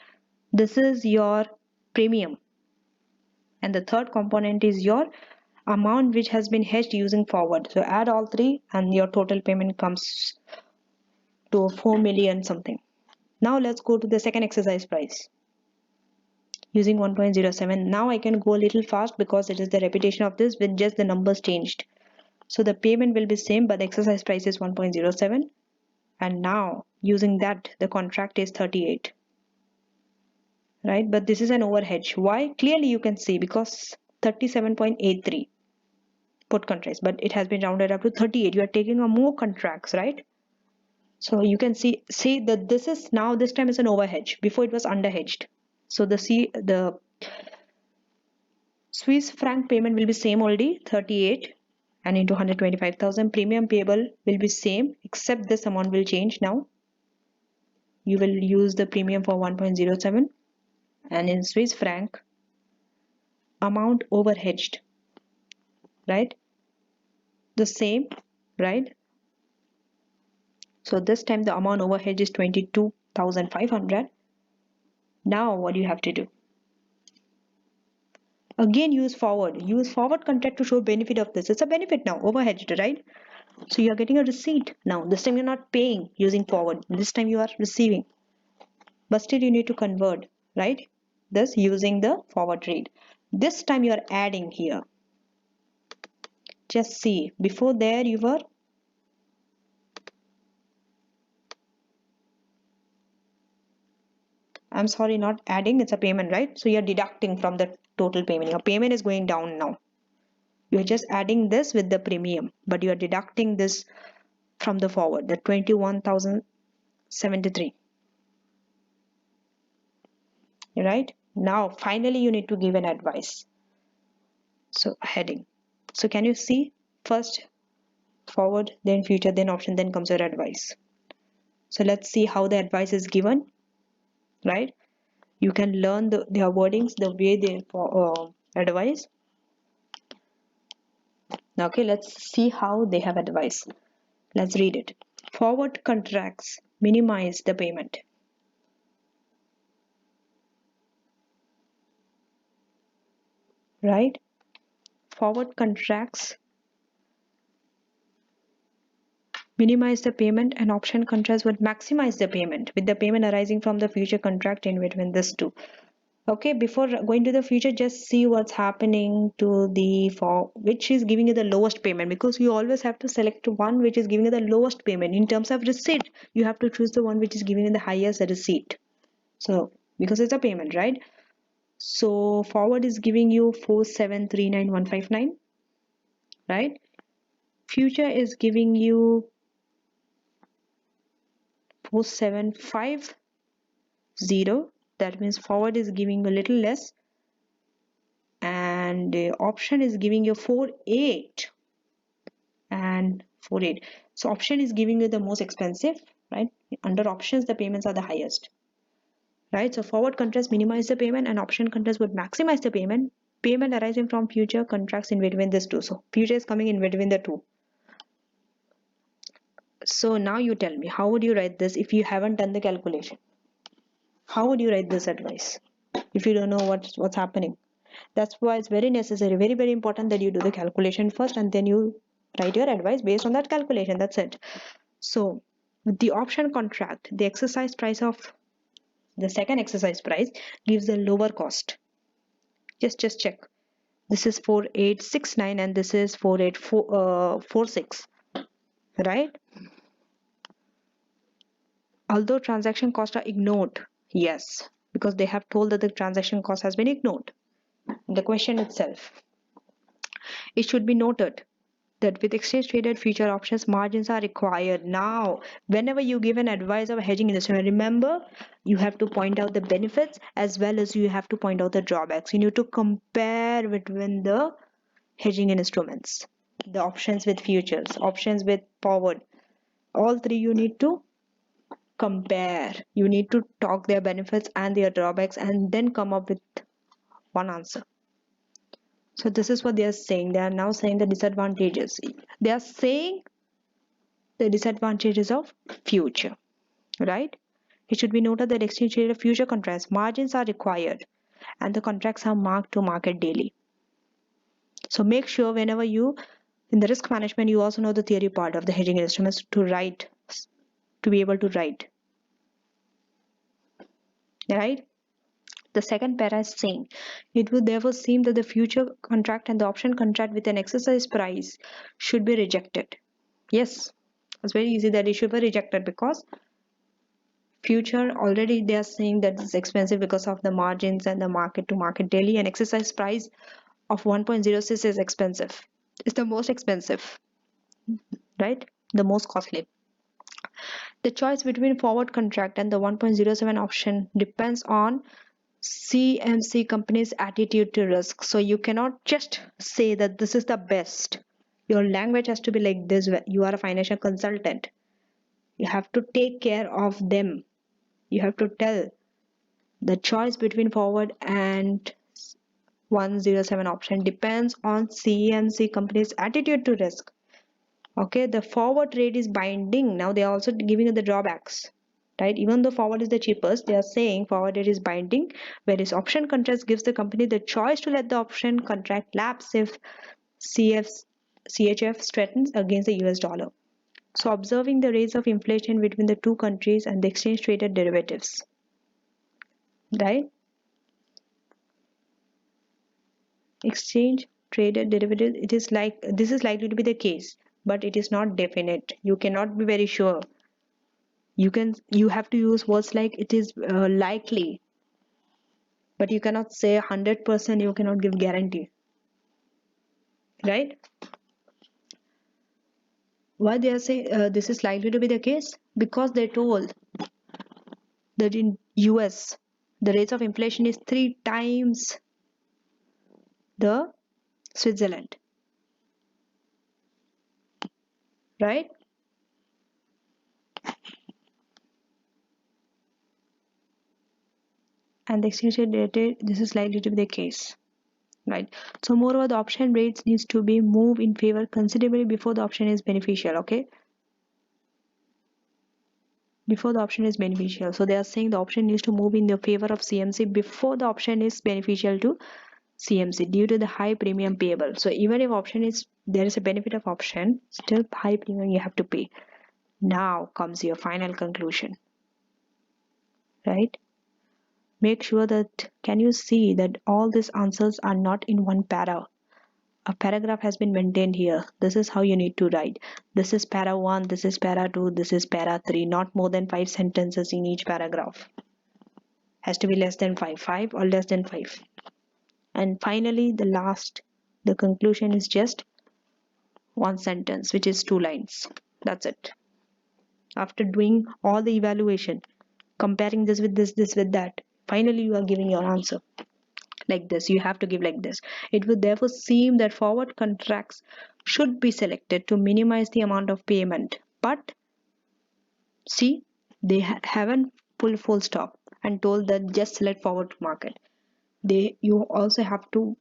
this is your premium, and the third component is your amount which has been hedged using forward. So add all 3 and your total payment comes to 4 million something. Now let's go to the second exercise price using 1.07. Now I can go a little fast because it is the repetition of this with just the numbers changed. So the payment will be same, but the exercise price is 1.07, and now using that the contract is 38, right? But this is an overhedge. Why? Clearly you can see, because 37.83 put contracts, but it has been rounded up to 38. You are taking a more contracts, right? So you can see that this is now, this time is an overhedge. Before it was underhedged. So the Swiss franc payment will be same only 38 and into 125,000. Premium payable will be same except this amount will change now. You will use the premium for 1.07 and in Swiss franc amount over hedged, right? The same, right? So this time the amount over hedge is 22,500. Now what do you have to do? Again use forward contract to show benefit of this. It's a benefit now, overhedged, right? So you are getting a receipt now. This time you're not paying using forward, this time you are receiving, but still you need to convert, right? This using the forward rate. This time you are adding here. Just see, before there you were I'm sorry, not adding, it's a payment, right? So you're deducting from the total payment. Your payment is going down now. You're just adding this with the premium, but you're deducting this from the forward, the 21,073. Right? Now, finally, you need to give an advice. So, heading. So, can you see? First, forward, then future, then option, then comes your advice. So, let's see how the advice is given. Right? You can learn their wordings, the way they advise. Okay, let's see how they have advice. Let's read it. Forward contracts minimize the payment. Right? Forward contracts minimize the payment and option contracts would maximize the payment with the payment arising from the future contract in between these two. Okay, before going to the future, just see what's happening to the for which is giving you the lowest payment, because you always have to select one which is giving you the lowest payment. In terms of receipt, you have to choose the one which is giving you the highest receipt. So because it's a payment, right? So forward is giving you 4,739,159, right? Future is giving you 4,750. That means forward is giving a little less, and option is giving you 4,8 and 4,8. So option is giving you the most expensive, right? Under options, the payments are the highest, right? So forward contracts minimize the payment and option contracts would maximize the payment. Payment arising from future contracts in between these two. So future is coming in between the two. So now you tell me, how would you write this if you haven't done the calculation? How would you write this advice if you don't know what's happening? That's why it's very necessary, very important that you do the calculation first and then you write your advice based on that calculation. That's it. So the option contract, the exercise price of the second exercise price gives a lower cost. Just check. This is 4,869 and this is 4,846, right? Although transaction costs are ignored, yes, because they have told that the transaction cost has been ignored in the question itself. It should be noted that with exchange traded future options, margins are required. Now, whenever you give an advice of a hedging instrument, remember you have to point out the benefits as well as you have to point out the drawbacks. You need to compare between the hedging instruments, the options with futures, options with forward. All three you need to compare. You need to talk their benefits and their drawbacks and then come up with one answer. So this is what they are saying. They are now saying the disadvantages. They are saying the disadvantages of future, right? It should be noted that exchange traded future contracts margins are required and the contracts are marked to market daily. So make sure whenever you in the risk management you also know the theory part of the hedging instruments to be able to write, right? The second para is saying, it would therefore seem that the future contract and the option contract with an exercise price should be rejected. Yes, it's very easy that it should be rejected because future already they are saying that it's expensive because of the margins and the market to market daily, and exercise price of 1.06 is expensive. It's the most expensive, right? The most costly. The choice between forward contract and the 1.07 option depends on CMC company's attitude to risk. So you cannot just say that this is the best. Your language has to be like this. You are a financial consultant. You have to take care of them. You have to tell the choice between forward and 107 option depends on CMC company's attitude to risk. Okay, the forward rate is binding. Now they are also giving you the drawbacks, right? Even though forward is the cheapest, they are saying forward rate is binding, whereas option contract gives the company the choice to let the option contract lapse if CHF strengthens against the US dollar. So observing the rates of inflation between the two countries and the exchange traded derivatives, right? Exchange traded derivatives, it is like this is likely to be the case, but it is not definite. You cannot be very sure. You have to use words like it is likely, but you cannot say 100%. You cannot give guarantee, right? Why they are saying this is likely to be the case? Because they told that in US the rates of inflation is 3 times the Switzerland, right? And the exchange rate, this is likely to be the case, right? So moreover, the option rates needs to be moved in favor considerably before the option is beneficial. Okay, before the option is beneficial. So they are saying the option needs to move in the favor of CMC before the option is beneficial to CMC due to the high premium payable. So even if option is there is a benefit of option, still high premium you have to pay. Now comes your final conclusion, right? Make sure that can you see that all these answers are not in one para. A paragraph has been maintained here. This is how you need to write. This is para 1, this is para 2, this is para 3. Not more than 5 sentences in each paragraph. Has to be less than 5 or less than 5. And finally, the conclusion is just one sentence, which is 2 lines. That's it. After doing all the evaluation, comparing this with this with that, finally you are giving your answer. Like this, you have to give like this. It would therefore seem that forward contracts should be selected to minimize the amount of payment, but see, they haven't pulled full stop and told that just select forward market. You also have to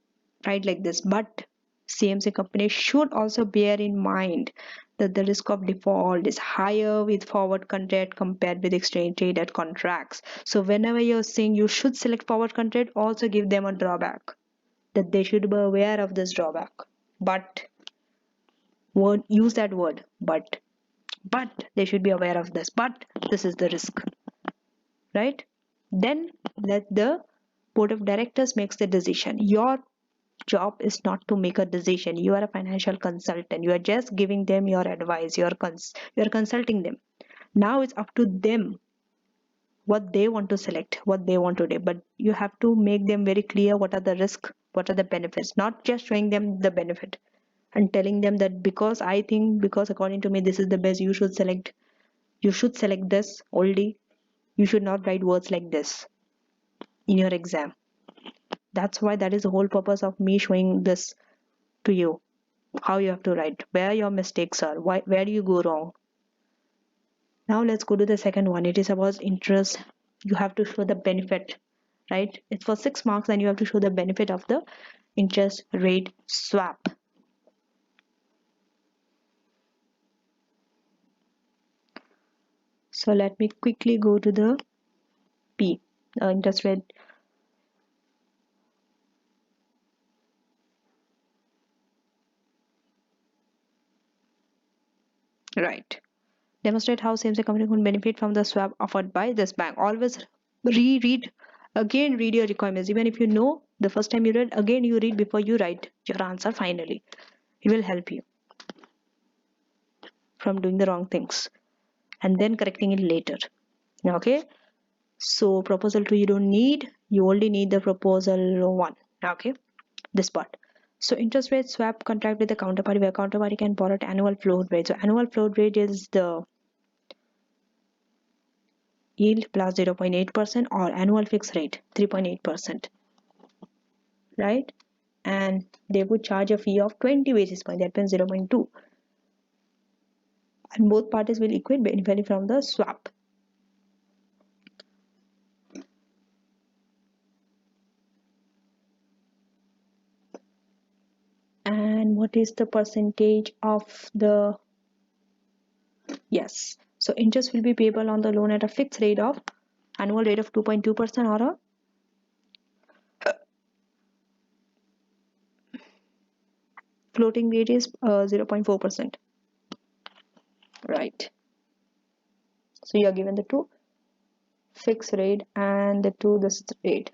write like this, but CMC companies should also bear in mind that the risk of default is higher with forward contract compared with exchange traded contracts. So whenever you're saying you should select forward contract, also give them a drawback that they should be aware of this drawback. But use that word, but they should be aware of this. But this is the risk, right? Then let the board of directors makes the decision. Your job is not to make a decision. You are a financial consultant. You are just giving them your advice. You are consulting them. Now it's up to them what they want to select, what they want to do. But you have to make them very clear what are the risks, what are the benefits, not just showing them the benefit and telling them that because I think, because according to me this is the best, you should select this only. You should not write words like this in your exam. That's why that is the whole purpose of me showing this to you, how you have to write, where your mistakes are, where do you go wrong. Now let's go to the second one. It is about interest. You have to show the benefit, right? It's for 6 marks and you have to show the benefit of the interest rate swap. So let me quickly go to the P, interest rate. Right. Demonstrate how same-sex company can benefit from the swap offered by this bank. Always reread again, read your requirements. Even if you know the first time you read, again you read before you write your answer finally. It will help you from doing the wrong things and then correcting it later. Okay. So proposal 2 you don't need. You only need the proposal 1. Okay. This part. So interest rate swap contract with the counterparty where counterparty can borrow at annual float rate. So annual float rate is the yield plus 0.8% or annual fixed rate 3.8%, right? And they would charge a fee of 20 basis points, that means 0.2, and both parties will equate benefiting from the swap. And what is the percentage of the, yes, so interest will be payable on the loan at a fixed rate of annual rate of 2.2% or a floating rate is 0.4%, right? So you are given the two fixed rate and the two this rate.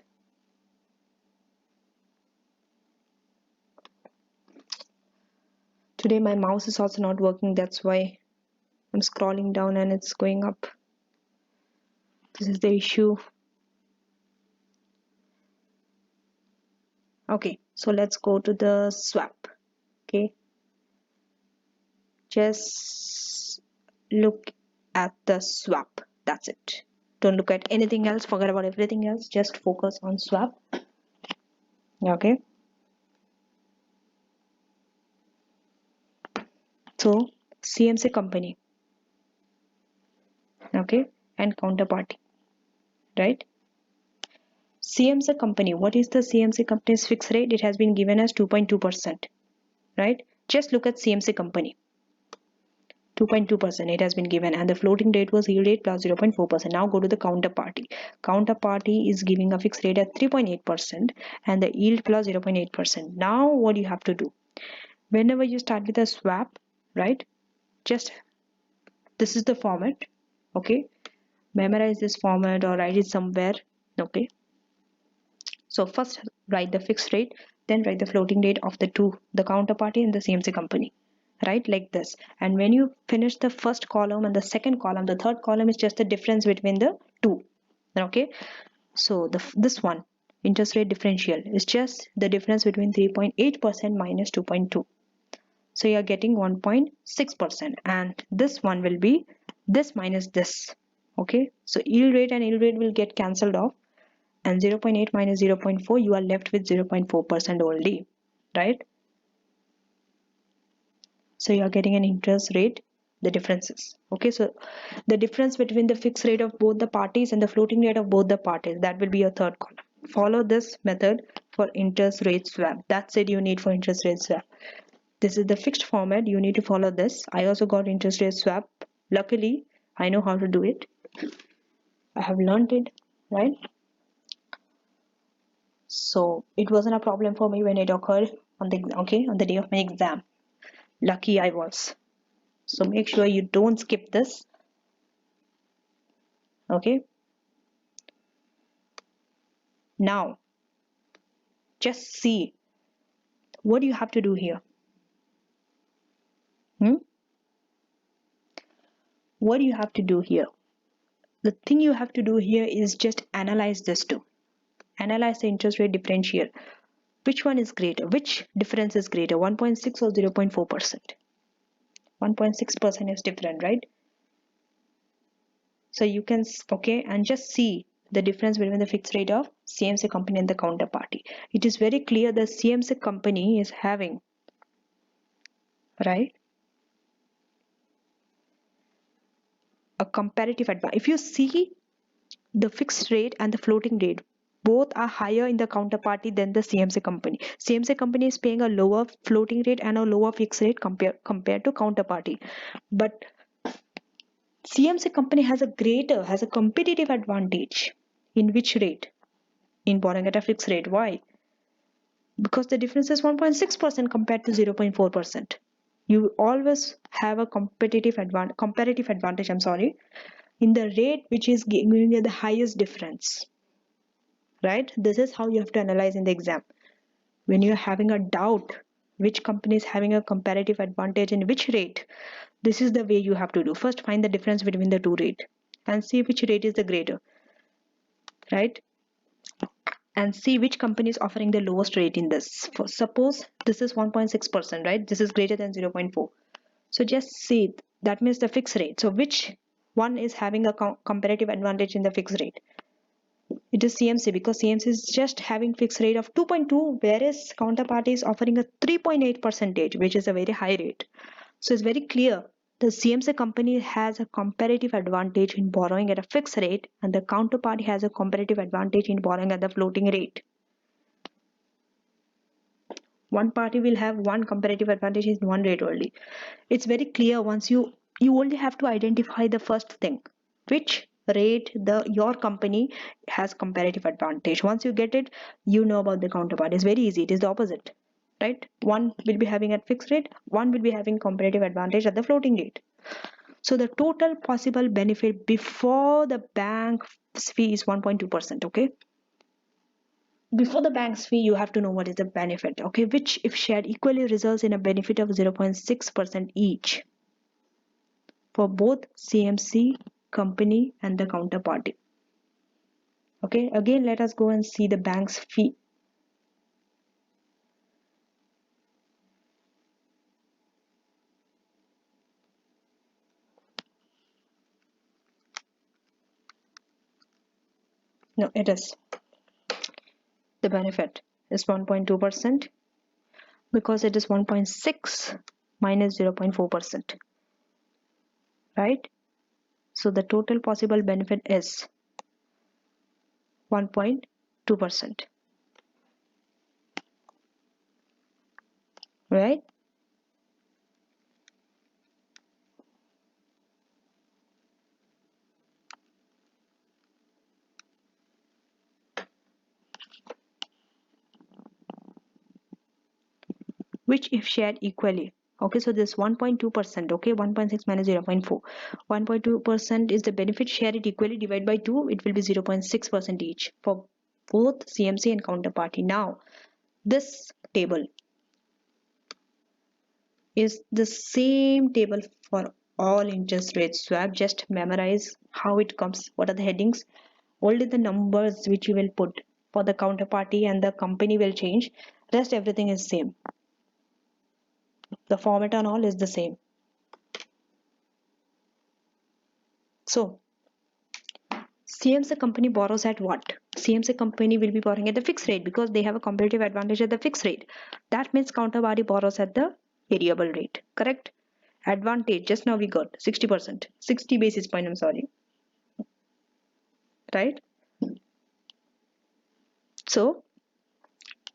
Today my mouse is also not working, that's why I'm scrolling down and it's going up. This is the issue. Okay, so let's go to the swap. Okay, just look at the swap, that's it. Don't look at anything else, forget about everything else, just focus on swap. Okay, so CMC company, okay, and counterparty, right? CMC company, what is the CMC company's fixed rate? It has been given as 2.2%, right? Just look at CMC company, 2.2% it has been given, and the floating rate was yield rate plus 0.4%. Now go to the counterparty. Counterparty is giving a fixed rate at 3.8% and the yield plus 0.8%. Now what you have to do, whenever you start with a swap, right, just this is the format, okay, memorize this format or write it somewhere, okay. So first write the fixed rate, then write the floating rate of the two, the counterparty and the CMC company, right, like this. And when you finish the first column and the second column, the third column is just the difference between the two, okay. So this one, interest rate differential, is just the difference between 3.8% minus 2.2. So you are getting 1.6%, and this one will be this minus this, okay. So yield rate and yield rate will get cancelled off, and 0.8 minus 0.4, you are left with 0.4% only, right? So you are getting an interest rate, the differences, okay. So the difference between the fixed rate of both the parties and the floating rate of both the parties, that will be your third column. Follow this method for interest rate swap, that's it you need for interest rate swap. This is the fixed format, you need to follow this. I also got interest rate swap, luckily I know how to do it, I have learned it, right? So it wasn't a problem for me when it occurred on the, okay, on the day of my exam. Lucky I was. So make sure you don't skip this, okay. Now just see what you have to do here. What you have to do here, the thing you have to do here is just analyze this too. Analyze the interest rate differential. Which one is greater? Which difference is greater, 1.6 or 0.4%? 1.6% is different, right? So you can, okay, and just see the difference between the fixed rate of CMC company and the counterparty. It is very clear the CMC company is having, right, a comparative advantage. If you see the fixed rate and the floating rate, both are higher in the counterparty than the CMC company. CMC company is paying a lower floating rate and a lower fixed rate compared to counterparty. But CMC company has a competitive advantage. In which rate? In borrowing at a fixed rate. Why? Because the difference is 1.6% compared to 0.4%. You always have a comparative advantage, I'm sorry, in the rate which is giving you the highest difference, right? This is how you have to analyze in the exam. When you're having a doubt which company is having a comparative advantage in which rate, this is the way you have to do. First find the difference between the two rate and see which rate is the greater, right? And see which company is offering the lowest rate in this. For suppose this is 1.6%, right? This is greater than 0.4. So just see, that means the fixed rate. So which one is having a comparative advantage in the fixed rate. It is CMC because CMC is just having fixed rate of 2.2, whereas counterparty is offering a 3.8 percentage, which is a very high rate. So it's very clear the CMC company has a comparative advantage in borrowing at a fixed rate, and the counterparty has a comparative advantage in borrowing at the floating rate. One party will have one comparative advantage in one rate only. It's very clear. Once you only have to identify the first thing, which rate your company has comparative advantage. Once you get it, you know about the counterpart. It's very easy. It is the opposite, right? One will be having at fixed rate, one will be having comparative advantage at the floating rate. So the total possible benefit before the bank's fee is 1.2%. Okay, before the bank's fee, you have to know what is the benefit, okay, which if shared equally results in a benefit of 0.6% each for both CMC company and the counterparty. Okay, again let us go and see the bank's fee. No, it is the benefit is 1.2% because it is 1.6 minus 0.4%, right? So the total possible benefit is 1.2%, right? Which if shared equally, okay, so this 1.2%, okay, 1.6 minus 0.4, 1.2% is the benefit. Share it equally, divide by 2, it will be 0.6% each for both CMC and counterparty. Now this table is the same table for all interest rate swap. Just memorize how it comes, what are the headings, only the numbers which you will put for the counterparty and the company will change, rest everything is same. The format and all is the same. So CMC company borrows at what? CMC company will be borrowing at the fixed rate because they have a competitive advantage at the fixed rate. That means counterparty borrows at the variable rate, correct? Advantage, just now we got 60%, 60 basis point, I'm sorry, right? So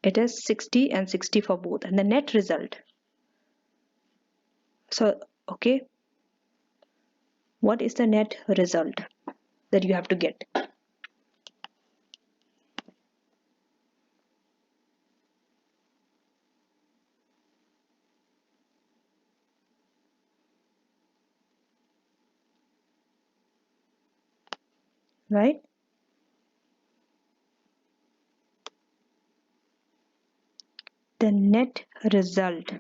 it is 60 and 60 for both, and the net result. So, okay, what is the net result that you have to get? Right? The net result